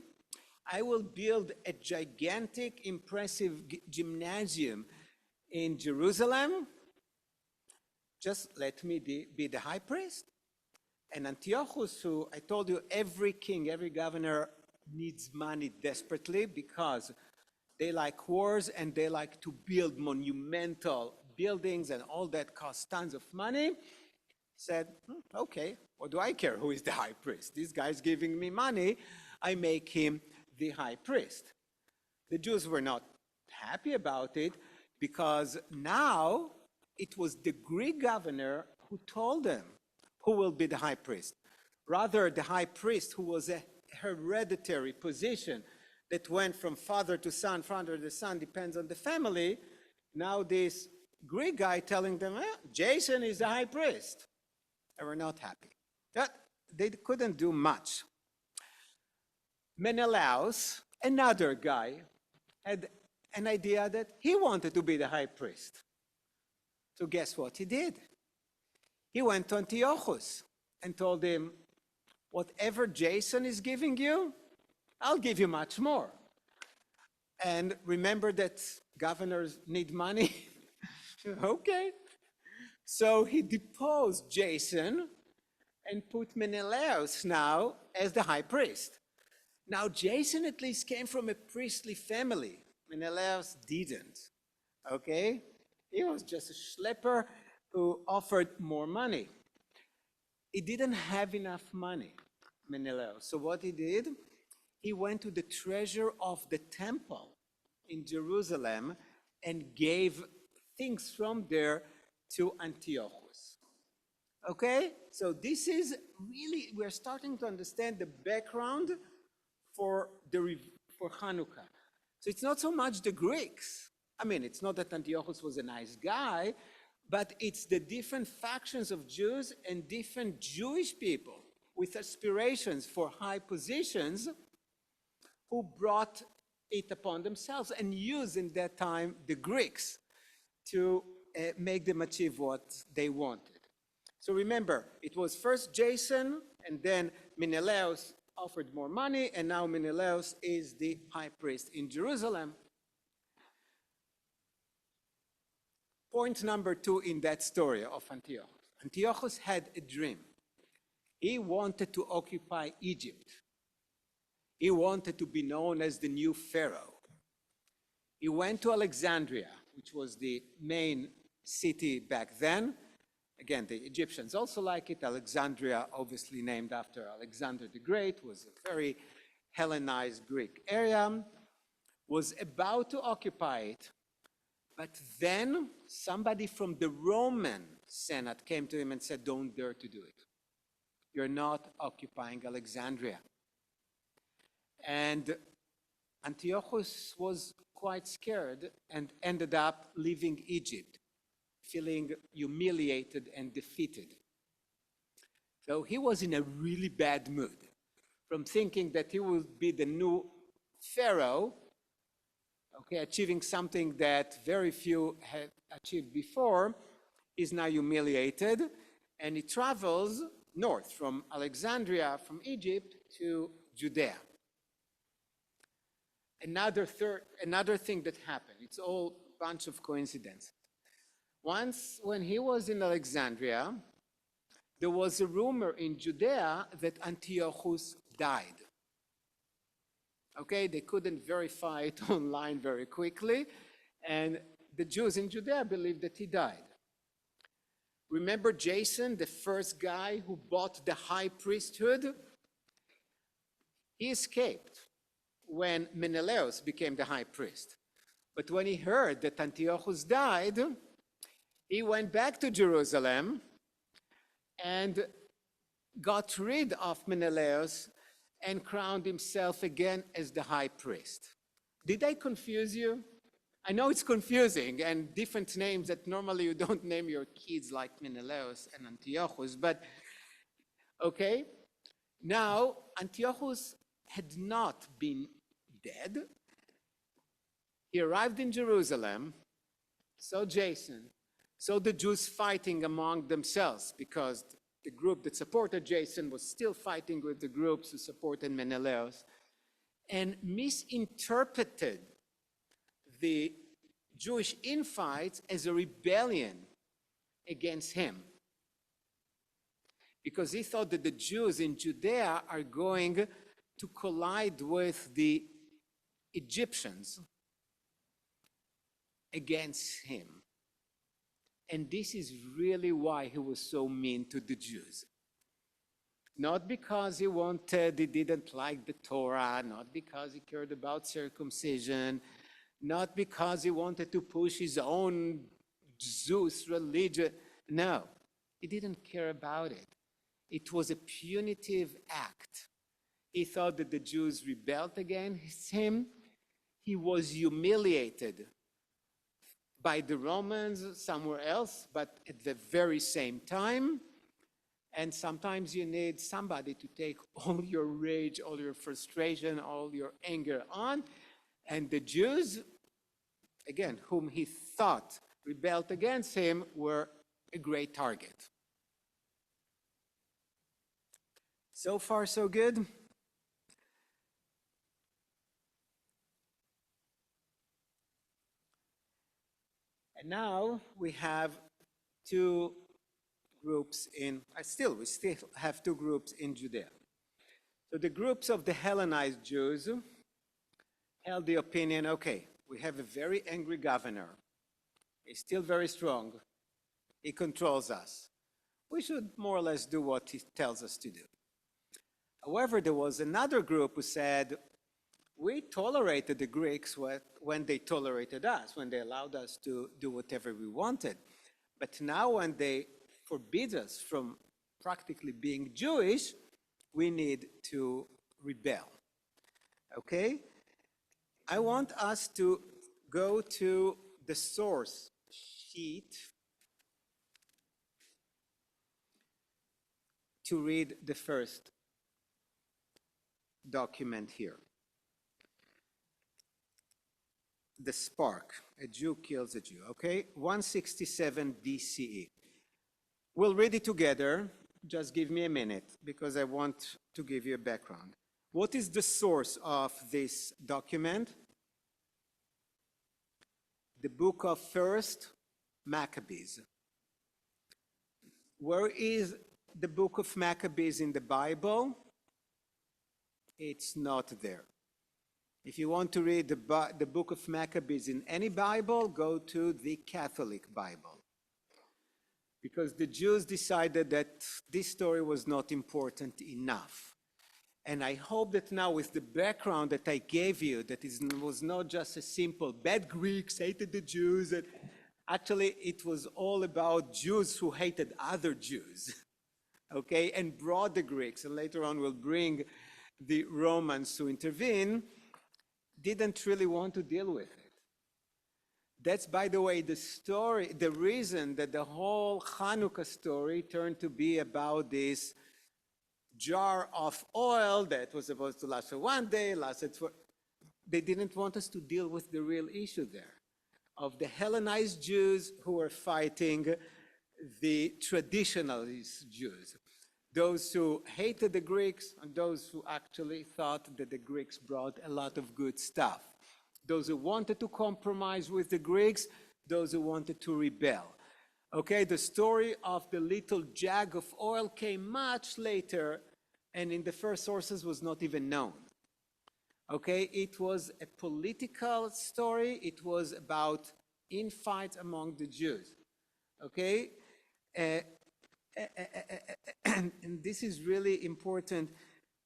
S1: I will build a gigantic, impressive gymnasium in Jerusalem. Just let me be the high priest. And Antiochus, who I told you, every king, every governor needs money desperately because they like wars and they like to build monumental buildings, and all that costs tons of money, said, okay, what do I care who is the high priest? This guy's giving me money, I make him the high priest. The Jews were not happy about it because now it was the Greek governor who told them who will be the high priest. Rather, the high priest, who was a hereditary position that went from father to son, father to son, depends on the family, now this Greek guy telling them, Jason is the high priest. They were not happy. They couldn't do much. Menelaus, another guy, had an idea that he wanted to be the high priest. So guess what he did? He went to Antiochus and told him, whatever Jason is giving you, I'll give you much more. And remember that governors need money? Okay. So he deposed Jason and put Menelaus now as the high priest. Now Jason at least came from a priestly family. Menelaus didn't, okay? He was just a schlepper who offered more money. He didn't have enough money, Menelaus. So what he did, he went to the treasure of the temple in Jerusalem and gave things from there to Antiochus. Okay, so this is really, we're starting to understand the background for for Hanukkah. So it's not so much the Greeks. I mean, it's not that Antiochus was a nice guy, but it's the different factions of Jews and different Jewish people with aspirations for high positions who brought it upon themselves and used in that time the Greeks to make them achieve what they wanted. So remember, it was first Jason, and then Menelaus offered more money, and now Menelaus is the high priest in Jerusalem. Point number 2 in that story of Antiochus. Antiochus had a dream. He wanted to occupy Egypt. He wanted to be known as the new Pharaoh. He went to Alexandria, which was the main city back then. Again, the Egyptians also like it. Alexandria, obviously named after Alexander the Great, was a very Hellenized Greek area, was about to occupy it. But then somebody from the Roman Senate came to him and said, don't dare to do it. You're not occupying Alexandria. And Antiochus was quite scared and ended up leaving Egypt, feeling humiliated and defeated. So he was in a really bad mood from thinking that he would be the new Pharaoh, okay, achieving something that very few had achieved before. Is now humiliated, and he travels north from Alexandria, from Egypt, to Judea. Another thing that happened, it's all a bunch of coincidences. Once, when he was in Alexandria, there was a rumor in Judea that Antiochus died. Okay, they couldn't verify it online very quickly, and the Jews in Judea believed that he died. Remember Jason, the first guy who bought the high priesthood? He escaped when Menelaus became the high priest. But when he heard that Antiochus died, he went back to Jerusalem and got rid of Menelaus and crowned himself again as the high priest. Did I confuse you? I know it's confusing and different names that normally you don't name your kids like Menelaus and Antiochus, but okay. Now, Antiochus had not been dead. He arrived in Jerusalem, saw Jason, saw the Jews fighting among themselves because the group that supported Jason was still fighting with the groups who supported Menelaus, and misinterpreted the Jewish infights as a rebellion against him, because he thought that the Jews in Judea are going to collide with the Egyptians against him. And this is really why he was so mean to the Jews. Not because he didn't like the Torah, not because he cared about circumcision, not because he wanted to push his own Zeus religion. No, he didn't care about it. It was a punitive act. He thought that the Jews rebelled against him. He was humiliated by the Romans somewhere else, but at the very same time. And sometimes you need somebody to take all your rage, all your frustration, all your anger on. And the Jews, again, whom he thought rebelled against him, were a great target. So far, so good? And now we have two groups we still have two groups in Judea. So the groups of the Hellenized Jews held the opinion, okay, we have a very angry governor. He's still very strong. He controls us. We should more or less do what he tells us to do. However, there was another group who said, We tolerated the Greeks when they tolerated us, when they allowed us to do whatever we wanted. But now when they forbid us from practically being Jewish, we need to rebel. Okay? I want us to go to the source sheet to read the first document here. The spark, a Jew kills a Jew, okay? 167 BCE. We'll read it together. Just give me a minute because I want to give you a background. What is the source of this document? The book of First Maccabees. Where is the book of Maccabees in the Bible? It's not there. If you want to read the book of Maccabees in any Bible, go to the Catholic Bible. Because the Jews decided that this story was not important enough. And I hope that now with the background that I gave you, that it was not just a simple bad Greeks hated the Jews. That actually, it was all about Jews who hated other Jews, okay, and brought the Greeks, and later on will bring the Romans to intervene, didn't really want to deal with it. That's, by the way, the story, the reason that the whole Hanukkah story turned to be about this jar of oil that was supposed to last for one day, lasted for... They didn't want us to deal with the real issue there, of the Hellenized Jews who were fighting the traditionalist Jews, those who hated the Greeks and those who actually thought that the Greeks brought a lot of good stuff. Those who wanted to compromise with the Greeks, those who wanted to rebel. Okay, the story of the little jug of oil came much later, and in the first sources was not even known. Okay, it was a political story. It was about infights among the Jews. Okay, and this is really important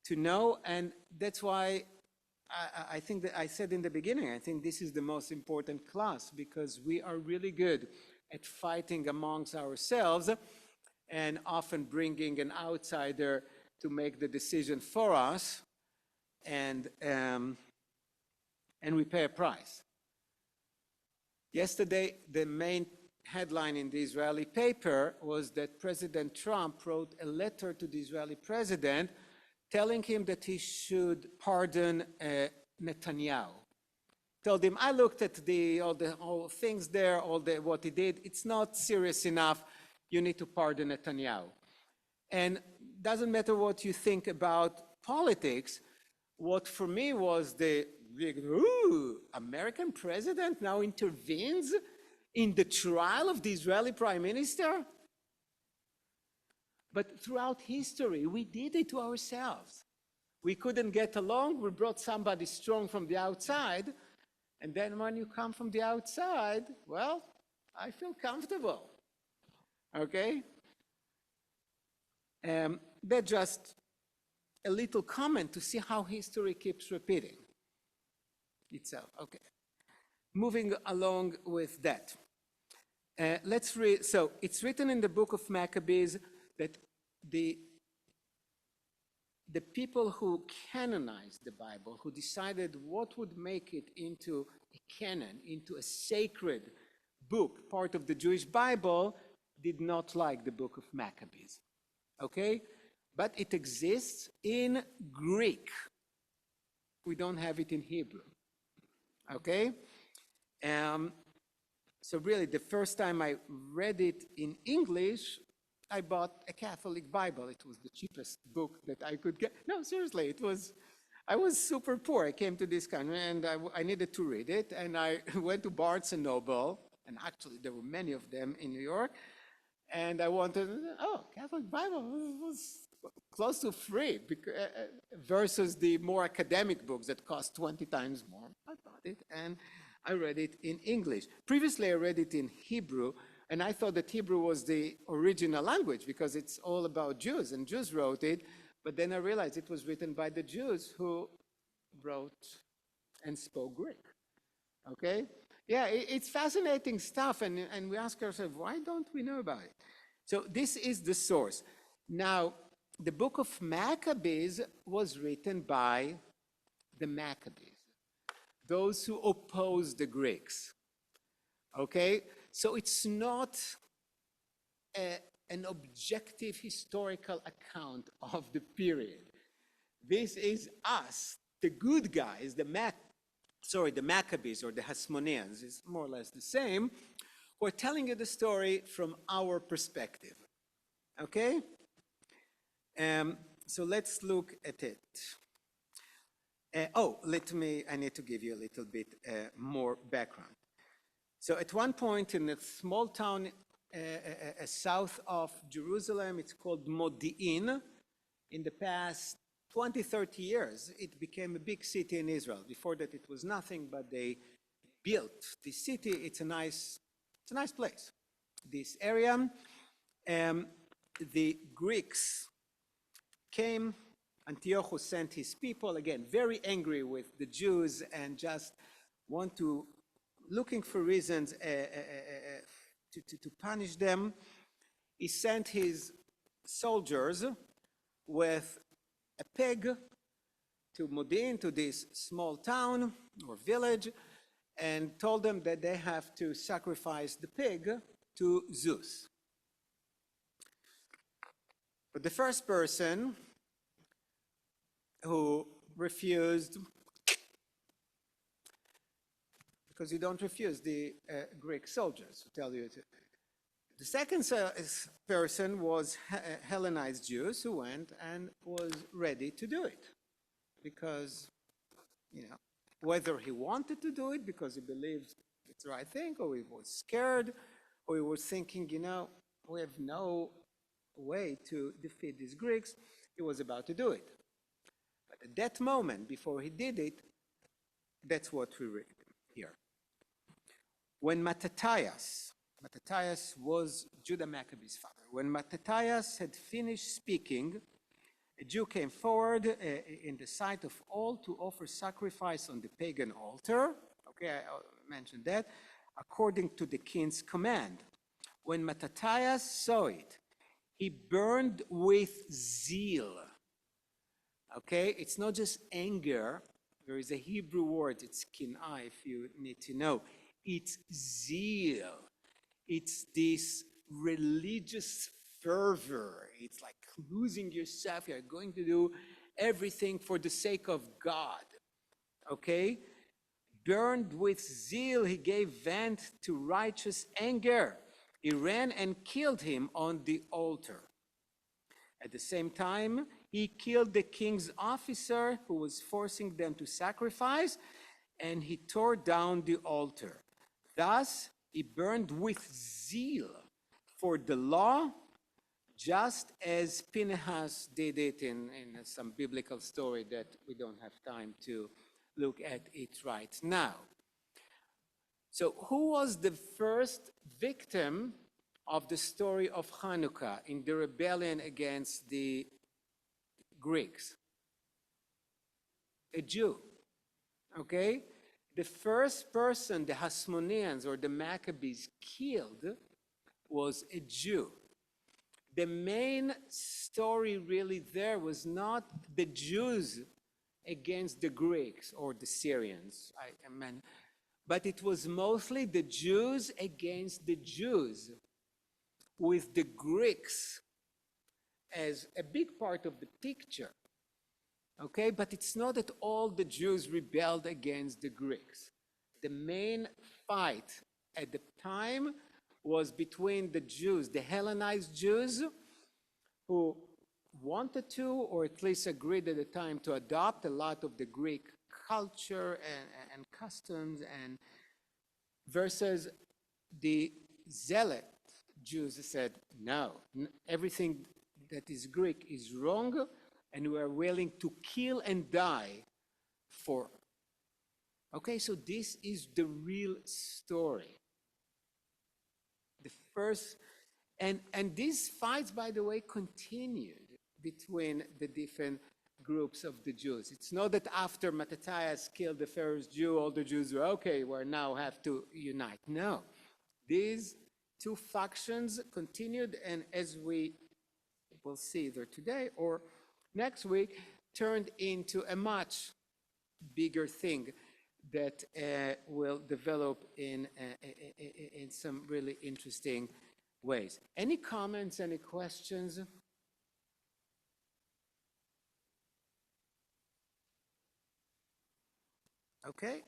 S1: to know, and that's why I think that I said in the beginning, I think this is the most important class because we are really good at fighting amongst ourselves and often bringing an outsider to make the decision for us, and we pay a price. Yesterday, the main headline in the Israeli paper was that President Trump wrote a letter to the Israeli president telling him that he should pardon Netanyahu. Told him, I looked at all things there, what he did. It's not serious enough. You need to pardon Netanyahu. And doesn't matter what you think about politics. What for me was the big, ooh, American president now intervenes in the trial of the Israeli prime minister? But throughout history, we did it to ourselves. We couldn't get along, we brought somebody strong from the outside, and then when you come from the outside, well, I feel comfortable, okay? That's just a little comment to see how history keeps repeating itself, okay. Moving along with that. Let's read, so it's written in the book of Maccabees that the people who canonized the Bible, who decided what would make it into a canon, into a sacred book, part of the Jewish Bible, did not like the book of Maccabees, okay? But it exists in Greek. We don't have it in Hebrew, okay? So really, the first time I read it in English, I bought a Catholic Bible. It was the cheapest book that I could get. No, seriously, I was super poor. I came to this country and I needed to read it. And I went to Barnes and Noble, and actually there were many of them in New York. And I wanted, Catholic Bible was close to free versus the more academic books that cost 20 times more. I bought it and I read it in English. Previously, I read it in Hebrew. And I thought that Hebrew was the original language because it's all about Jews, and Jews wrote it. But then I realized it was written by the Jews who wrote and spoke Greek. Okay? Yeah, it's fascinating stuff, and we ask ourselves, why don't we know about it? So this is the source. Now, the book of Maccabees was written by the Maccabees, those who opposed the Greeks. Okay? So it's not an objective historical account of the period. This is us, the good guys, the Maccabees or the Hasmoneans, is more or less the same. We're telling you the story from our perspective. Okay? So let's look at it. I need to give you a little bit more background. So at one point in a small town south of Jerusalem, it's called Modi'in. In the past 20, 30 years, it became a big city in Israel. Before that, it was nothing, but they built the city. It's a nice place, this area. The Greeks came. Antiochus sent his people, again, very angry with the Jews and just looking for reasons to punish them. He sent his soldiers with a pig to Modin, to this small town or village, and told them that they have to sacrifice the pig to Zeus. But the first person who refused, because you don't refuse the Greek soldiers who tell you to. The second person was Hellenized Jews who went and was ready to do it because, whether he wanted to do it because he believed it's the right thing, or he was scared, or he was thinking, we have no way to defeat these Greeks, he was about to do it. But at that moment, before he did it, that's what we read here. When Mattathias was Judah Maccabee's father. When Mattathias had finished speaking, a Jew came forward in the sight of all to offer sacrifice on the pagan altar. Okay, I mentioned that, according to the king's command. When Mattathias saw it, he burned with zeal. Okay, it's not just anger. There is a Hebrew word, it's kin'ah, if you need to know. It's zeal. It's this religious fervor. It's like losing yourself. You're going to do everything for the sake of God. Okay? Burned with zeal, he gave vent to righteous anger. He ran and killed him on the altar. At the same time, he killed the king's officer who was forcing them to sacrifice, and he tore down the altar. Thus, he burned with zeal for the law, just as Phinehas did it in some biblical story that we don't have time to look at it right now. So who was the first victim of the story of Hanukkah in the rebellion against the Greeks? A Jew, okay? The first person the Hasmoneans or the Maccabees killed was a Jew. The main story really there was not the Jews against the Greeks or the Syrians, but it was mostly the Jews against the Jews, with the Greeks as a big part of the picture. Okay, but it's not that all the Jews rebelled against the Greeks. The main fight at the time was between the Jews, the Hellenized Jews, who wanted to, or at least agreed at the time, to adopt a lot of the Greek culture and customs, and versus the Zealot Jews who said, no, everything that is Greek is wrong, and we are willing to kill and die for. Okay, so this is the real story. The first, and these fights, by the way, continued between the different groups of the Jews. It's not that after Mattathias killed the first Jew, all the Jews were, okay, we now have to unite. No. These two factions continued, and as we will see either today or next week, turned into a much bigger thing that will develop in some really interesting ways. Any comments, any questions? Okay,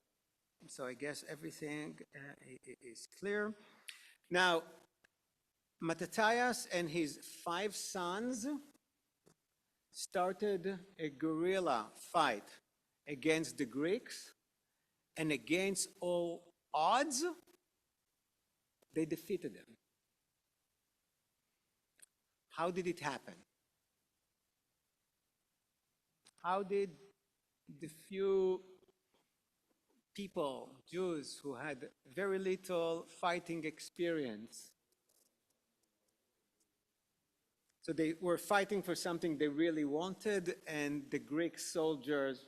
S1: so I guess everything is clear. Now, Mattathias and his 5 sons started a guerrilla fight against the Greeks, and against all odds, they defeated them. How did it happen? How did the few people, Jews, who had very little fighting experience, so they were fighting for something they really wanted, and the Greek soldiers,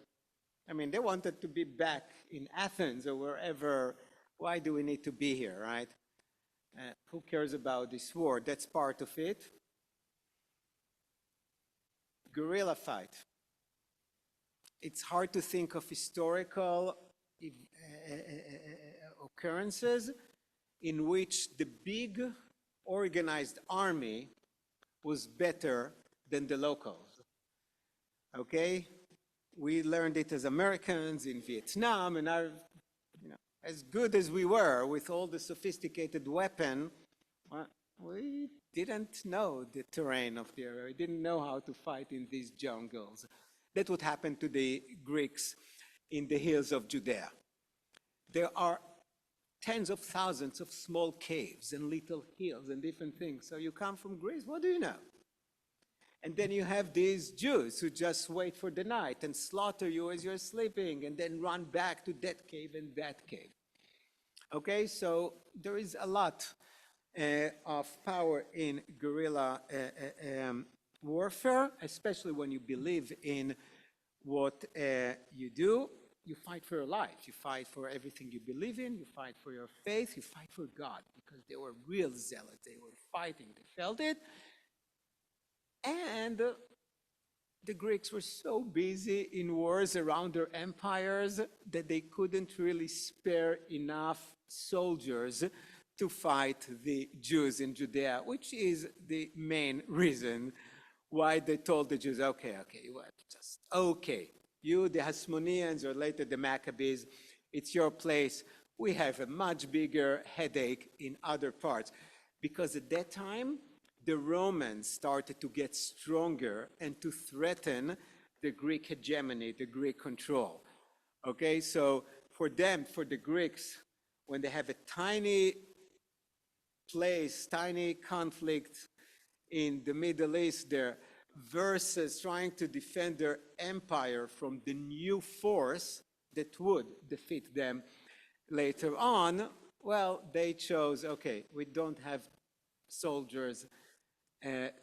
S1: I mean, they wanted to be back in Athens or wherever. Why do we need to be here, right? Who cares about this war? That's part of it. Guerrilla fight. It's hard to think of historical occurrences in which the big organized army was better than the locals. Okay? We learned it as Americans in Vietnam, and as good as we were with all the sophisticated weapon, we didn't know the terrain of the area. We didn't know how to fight in these jungles. That would happen to the Greeks in the hills of Judea. There are tens of thousands of small caves and little hills and different things. So you come from Greece, what do you know? And then you have these Jews who just wait for the night and slaughter you as you're sleeping and then run back to that cave and that cave. Okay, so there is a lot of power in guerrilla warfare, especially when you believe in what you do. You fight for your life. You fight for everything you believe in. You fight for your faith. You fight for God, because they were real zealots. They were fighting. They felt it. And the Greeks were so busy in wars around their empires that they couldn't really spare enough soldiers to fight the Jews in Judea, which is the main reason why they told the Jews, okay, you, the Hasmoneans, or later the Maccabees, it's your place. We have a much bigger headache in other parts. Because at that time, the Romans started to get stronger and to threaten the Greek hegemony, the Greek control. Okay, so for them, for the Greeks, when they have a tiny place, tiny conflict in the Middle East there, versus trying to defend their empire from the new force that would defeat them later on, well, they chose, okay, we don't have soldiers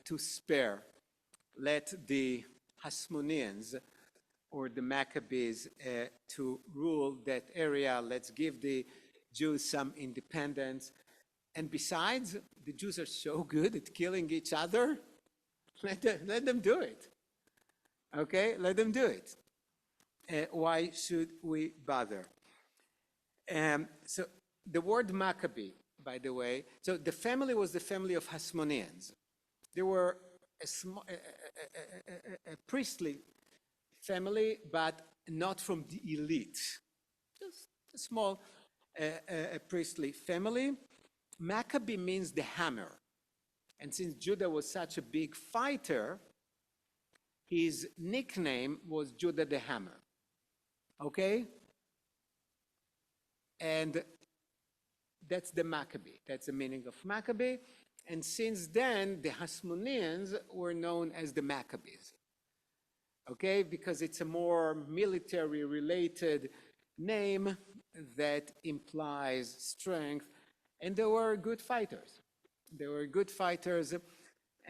S1: to spare. Let the Hasmoneans or the Maccabees to rule that area. Let's give the Jews some independence. And besides, the Jews are so good at killing each other. Let them do it. Okay, let them do it. Why should we bother? So the word Maccabee, by the way, so the family was the family of Hasmoneans. They were a priestly family, but not from the elite. Just a small priestly family. Maccabee means the hammer. And since Judah was such a big fighter, his nickname was Judah the Hammer. Okay? And that's the Maccabee. That's the meaning of Maccabee. And since then, the Hasmoneans were known as the Maccabees. Okay? Because it's a more military-related name that implies strength. And they were good fighters. They were good fighters,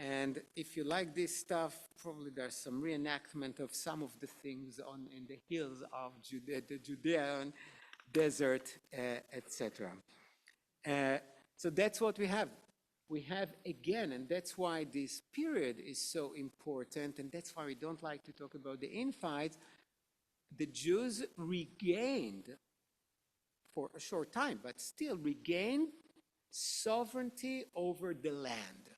S1: And if you like this stuff, probably there's some reenactment of some of the things in the hills of the Judean desert, etc. So that's what we have. We have again, and that's why this period is so important, and that's why we don't like to talk about the infights. The Jews regained, for a short time, but still regained sovereignty over the land.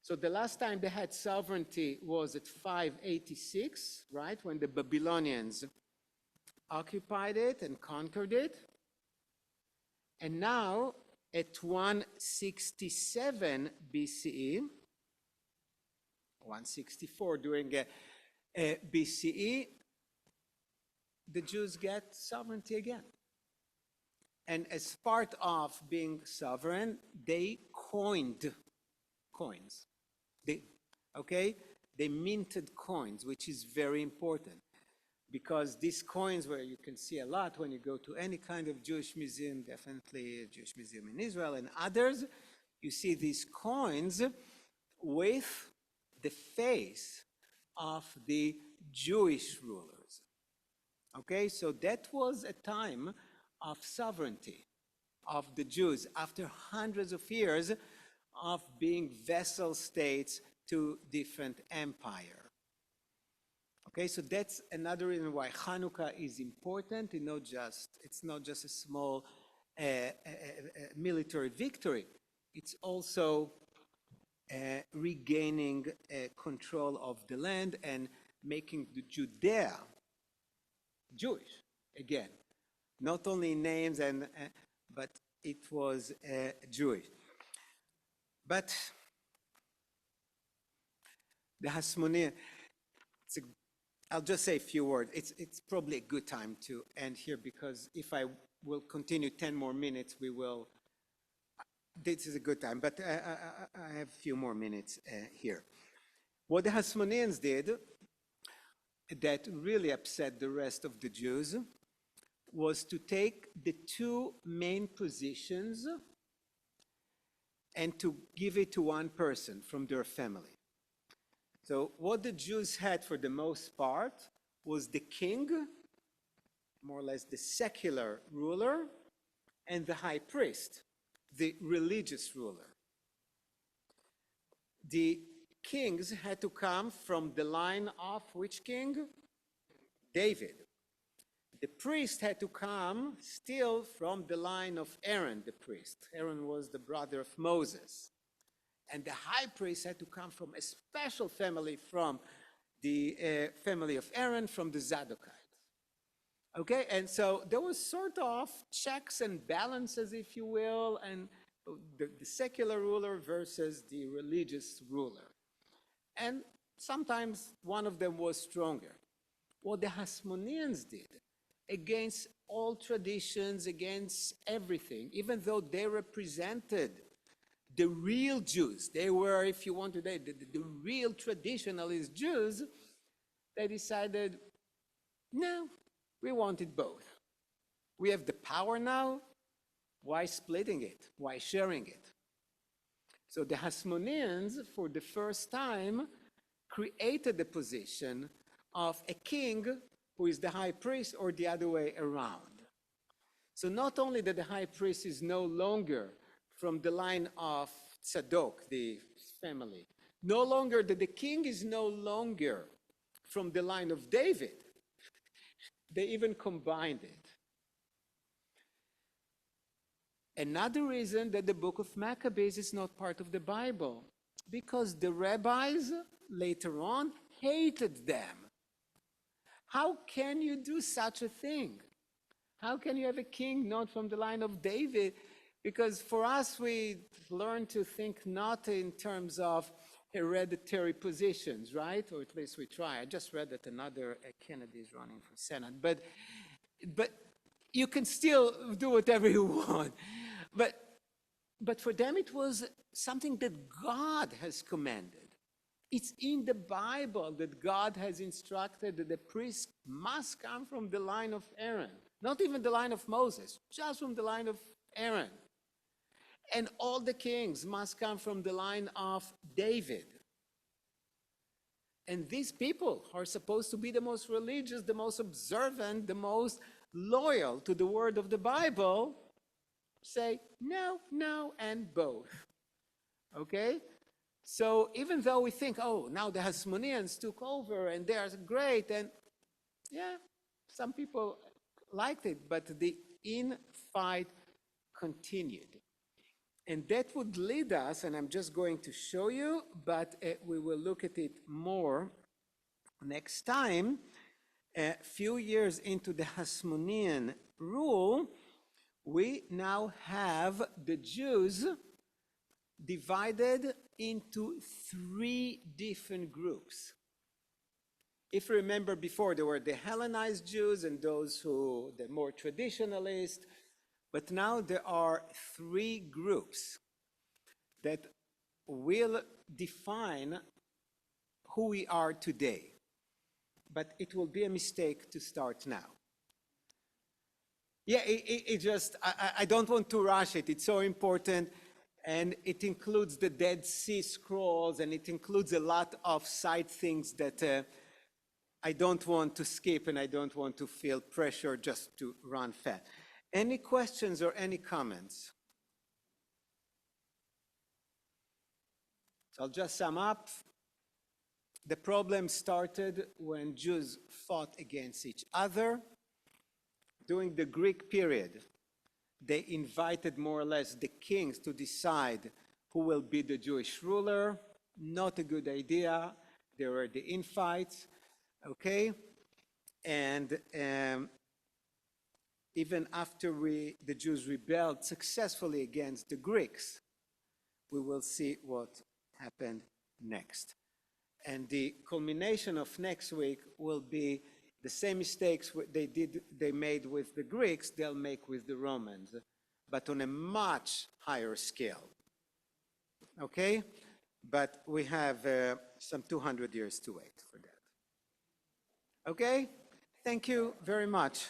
S1: So the last time they had sovereignty was at 586, right, when the Babylonians occupied it and conquered it. And now at 167 BCE, 164 during BCE, the Jews get sovereignty again. And as part of being sovereign, they coined coins. They minted coins, which is very important, because these coins, where you can see a lot when you go to any kind of Jewish museum, definitely a Jewish museum in Israel and others, you see these coins with the face of the Jewish rulers. Okay, so that was a time of sovereignty of the Jews after hundreds of years of being vassal states to different empires. Okay, so that's another reason why Hanukkah is important. It's not just a small military victory. It's also regaining control of the land and making the Judea Jewish again. Not only in names, but it was Jewish. But the Hasmonean, I'll just say a few words. It's probably a good time to end here, because if I will continue 10 more minutes, this is a good time, but I have a few more minutes here. What the Hasmoneans did that really upset the rest of the Jews was to take the two main positions and to give it to one person from their family. So what the Jews had for the most part was the king, more or less the secular ruler, and the high priest, the religious ruler. The kings had to come from the line of which king? David. The priest had to come still from the line of Aaron, the priest. Aaron was the brother of Moses. And the high priest had to come from a special family, from the family of Aaron, from the Zadokites. Okay, and so there was sort of checks and balances, if you will, and the secular ruler versus the religious ruler. And sometimes one of them was stronger. What the Hasmoneans did, against all traditions, against everything, even though they represented the real Jews, they were, if you want today, the real traditionalist Jews, they decided, no, we wanted both. We have the power now, why splitting it? Why sharing it? So the Hasmoneans, for the first time, created the position of a king who is the high priest, or the other way around. So not only that the high priest is no longer from the line of Tzadok, the family, no longer that the king is no longer from the line of David, they even combined it. Another reason that the book of Maccabees is not part of the Bible, because the rabbis later on hated them. How can you do such a thing? How can you have a king not from the line of David? Because for us, we learn to think not in terms of hereditary positions, right? Or at least we try. I just read that another Kennedy is running for Senate. But you can still do whatever you want. But for them, it was something that God has commanded. It's in the Bible that God has instructed that the priest must come from the line of Aaron. Not even the line of Moses, just from the line of Aaron. And all the kings must come from the line of David. And these people are supposed to be the most religious, the most observant, the most loyal to the word of the Bible, say no, no, and both. Okay? So even though we think, oh, now the Hasmoneans took over and they are great, and yeah, some people liked it, but the infight continued. And that would lead us, and I'm just going to show you, but we will look at it more next time. A few years into the Hasmonean rule, we now have the Jews divided into 3 different groups. If you remember before, there were the Hellenized Jews and those who, the more traditionalist, but now there are 3 groups that will define who we are today. But it will be a mistake to start now. Yeah, I don't want to rush it. It's so important. And it includes the Dead Sea Scrolls, and it includes a lot of side things that I don't want to skip, and I don't want to feel pressure just to run fast. Any questions or any comments? So I'll just sum up. The problem started when Jews fought against each other. During the Greek period, they invited more or less the kings to decide who will be the Jewish ruler. Not a good idea. There were the infights, okay? And even after the Jews rebelled successfully against the Greeks, we will see what happened next. And the culmination of next week will be the same mistakes they made with the Greeks, they'll make with the Romans, but on a much higher scale. Okay? But we have some 200 years to wait for that. Okay? Thank you very much.